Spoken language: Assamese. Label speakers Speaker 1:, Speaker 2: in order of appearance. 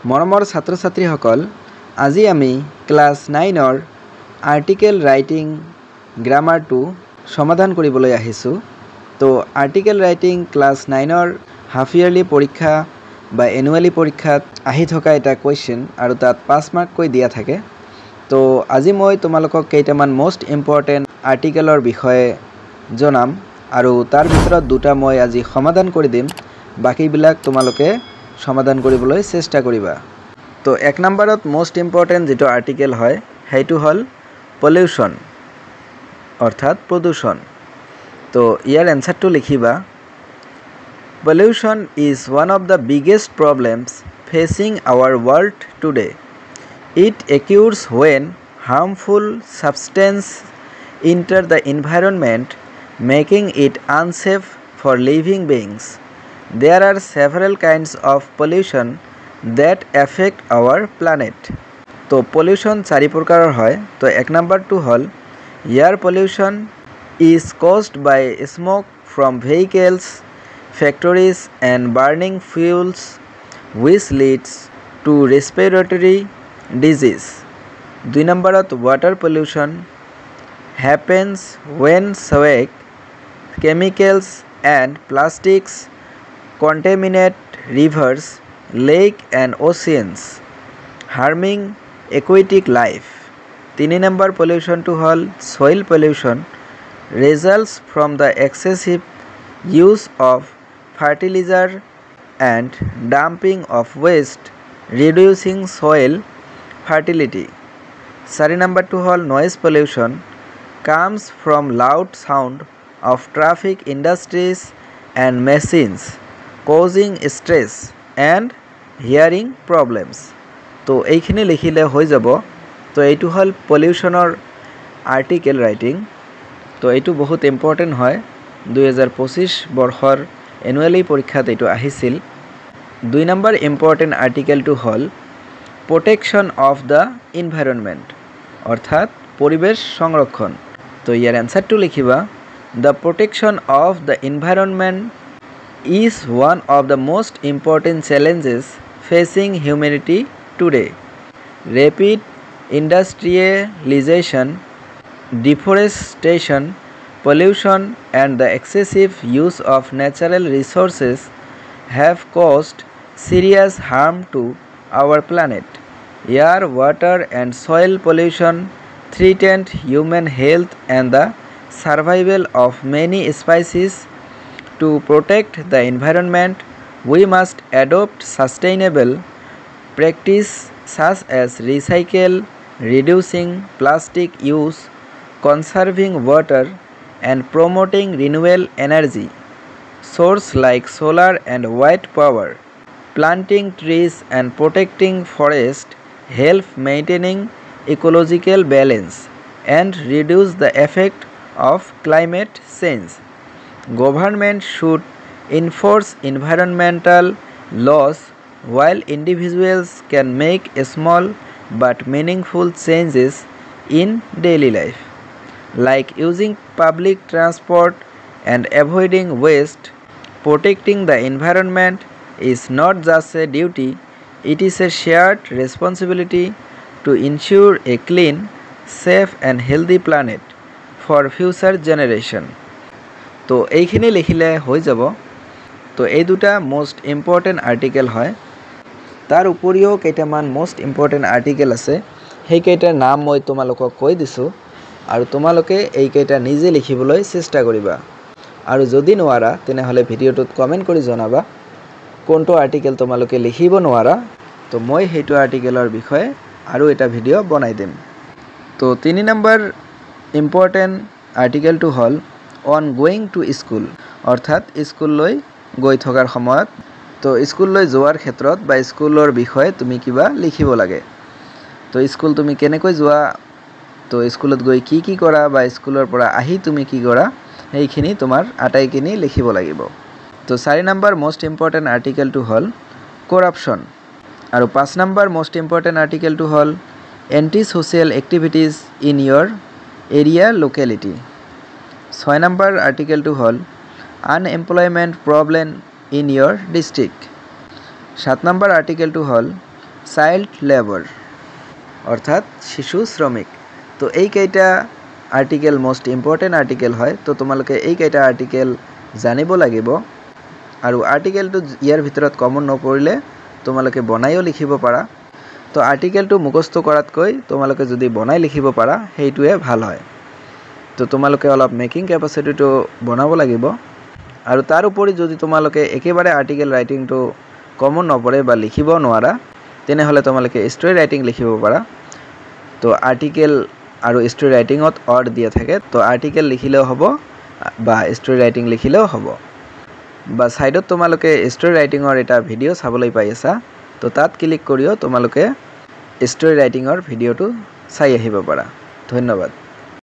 Speaker 1: মৰমৰ ছাত্ৰ ছাত্ৰীসকল, আজি আমি ক্লাছ 9ৰ আৰ্টিকেল ৰাইটিং গ্ৰামাৰটো সমাধান কৰিবলৈ আহিছোঁ। তো আৰ্টিকেল ৰাইটিং ক্লাছ 9ৰ হাফ ইয়াৰলি পৰীক্ষা বা এনুৱেলি পৰীক্ষাত আহি থকা এটা কুৱেশ্যন আৰু তাত 5 মাৰ্ককৈ দিয়া থাকে। তো আজি মই তোমালোকক কেইটামান মোষ্ট ইম্পৰ্টেণ্ট আৰ্টিকেলৰ বিষয়ে জনাম আৰু তাৰ ভিতৰত দুটা মই আজি সমাধান কৰি দিম, বাকীবিলাক তোমালোকে সমাধান কৰিবলৈ চেষ্টা কৰিবা। তো 1 নম্বৰত মোষ্ট ইম্পৰ্টেণ্ট যেটো আৰ্টিকেল হয় সেইটো হ'ল পলিউশ্যন অৰ্থাৎ প্ৰদূষণ। তো ইয়াৰ এনসাৰটো লিখিবা, pollution is one of the biggest problems facing our world today. It occurs when harmful substances enter the environment, making it unsafe for living beings. There are several kinds of pollution that affect our planet. তো pollution 4 প্ৰকাৰৰ হয়। তো 1 নম্বৰটো হ'ল air pollution is caused by smoke from vehicles, factories and burning fuels, which leads to respiratory disease. 2 নম্বৰত water pollution happens when sewage, chemicals and plastics contaminate rivers, lakes and oceans, harming aquatic life. 3 number pollution to hol soil pollution results from the excessive use of fertilizer and dumping of waste, reducing soil fertility. 4 number to hol noise pollution comes from loud sound of traffic, industries and machines, causing stress and hearing problems. তো এইখিনি লিখিলে হৈ যাব। তো এইটো হল পলিউশনৰ আৰ্টিকেল ৰাইটিং। তো এইটো বহুত ইম্পৰ্টেণ্ট হয়, 2025 বৰ্ষৰ এনুৱেলি পৰীক্ষাত এইটো আহিছিল। 2 নম্বৰ ইম্পৰ্টেণ্ট আৰ্টিকেলটো হল প্ৰটেকশ্যন অফ দ্য এনভাইৰনমেণ্ট অৰ্থাৎ পৰিৱেশ সংৰক্ষণ। তো ইয়াৰ এনসাৰটো লিখিবা, the protection of the environment is one of the most important challenges facing humanity today. Rapid industrialization, deforestation, pollution and the excessive use of natural resources have caused serious harm to our planet. Air, water and soil pollution threaten human health and the survival of many species. To protect the environment, we must adopt sustainable practices such as recycle, reducing plastic use, conserving water, and promoting renewable energy sources like solar and wind power. Planting trees and protecting forests help maintaining ecological balance and reduce the effect of climate change. Government should enforce environmental laws while individuals can make small but meaningful changes in daily life, like using public transport and avoiding waste. Protecting the environment is not just a duty, it is a shared responsibility to ensure a clean, safe and healthy planet for future generation. তো এইখিনি লিখিলে হৈ যাব। তো এই দুটা মোষ্ট ইম্পৰ্টেণ্ট আৰ্টিকেল হয়। তাৰ উপৰিও কেইটামান মোষ্ট ইম্পৰ্টেণ্ট আৰ্টিকেল আছে, সেইকেইটাৰ নাম মই তোমালোকক কৈ দিছোঁ আৰু তোমালোকে এইকেইটা নিজে লিখিবলৈ চেষ্টা কৰিবা। আৰু যদি নোৱাৰা তেনেহ'লে ভিডিঅ'টোত কমেণ্ট কৰি জনাবা কোনটো আৰ্টিকেল তোমালোকে লিখিব নোৱাৰা। তো মই সেইটো আৰ্টিকেলৰ বিষয়ে আৰু এটা ভিডিঅ' বনাই দিম। তো 3 নম্বৰ ইম্পৰ্টেণ্ট আৰ্টিকেলটো হ'ল অন গোয়িং টু স্কুল অৰ্থাৎ স্কুললৈ গৈ থকাৰ সময়ত। তো স্কুললৈ যোৱাৰ ক্ষেত্ৰত বা স্কুলৰ বিষয়ে তুমি কিবা লিখিব লাগে। তো স্কুল তুমি কেনেকৈ যোৱা, তো স্কুলত গৈ কি কি কৰা বা স্কুলৰ পৰা আহি তুমি কি কৰা, সেইখিনি তোমাৰ আটাইখিনি লিখিব লাগিব। তো 4 নম্বৰ মোষ্ট ইম্পৰ্টেণ্ট আৰ্টিকেলটো হ'ল কৰাপশ্যন আৰু 5 নম্বৰ মোষ্ট ইম্পৰ্টেণ্ট আৰ্টিকেলটো হ'ল anti social activities in your area locality. 6 নম্বৰ আৰ্টিকেলটো হ'ল unemployment problem in your district. 7 নম্বৰ আৰ্টিকেলটো হ'ল চাইল্ড লেবৰ অৰ্থাৎ শিশু শ্ৰমিক। তো এইকেইটা আৰ্টিকেল মোষ্ট ইম্পৰ্টেণ্ট আৰ্টিকেল হয়। তো তোমালোকে এইকেইটা আৰ্টিকেল জানিব লাগিব আৰু আৰ্টিকেলটো ইয়াৰ ভিতৰত কমন নপৰিলে তোমালোকে বনাইও লিখিব পাৰা। তো আৰ্টিকেলটো মুখস্থ কৰাতকৈ তোমালোকে যদি বনাই লিখিব পাৰা সেইটোৱে ভাল হয়। তো তোমালোকে অলপ মেকিং কেপাচিটিটো বনাব লাগিব আৰু তাৰ উপৰি যদি তোমালোকে একেবাৰে আৰ্টিকেল ৰাইটিংটো কমন নপৰে বা লিখিব নোৱাৰা তেনেহ'লে তোমালোকে ষ্টৰি ৰাইটিং লিখিব পাৰা। তো আৰ্টিকেল আৰু ষ্টৰি ৰাইটিঙত অৰ দিয়া থাকে। তো আৰ্টিকেল লিখিলেও হ'ব বা ষ্টৰি ৰাইটিং লিখিলেও হ'ব। বা সাইডত তোমালোকে ষ্টৰি ৰাইটিঙৰ এটা ভিডিঅ' চাবলৈ পাই আছা। তো তাত ক্লিক কৰিও তোমালোকে ষ্টৰি ৰাইটিঙৰ ভিডিঅ'টো চাই আহিব পাৰা। ধন্যবাদ।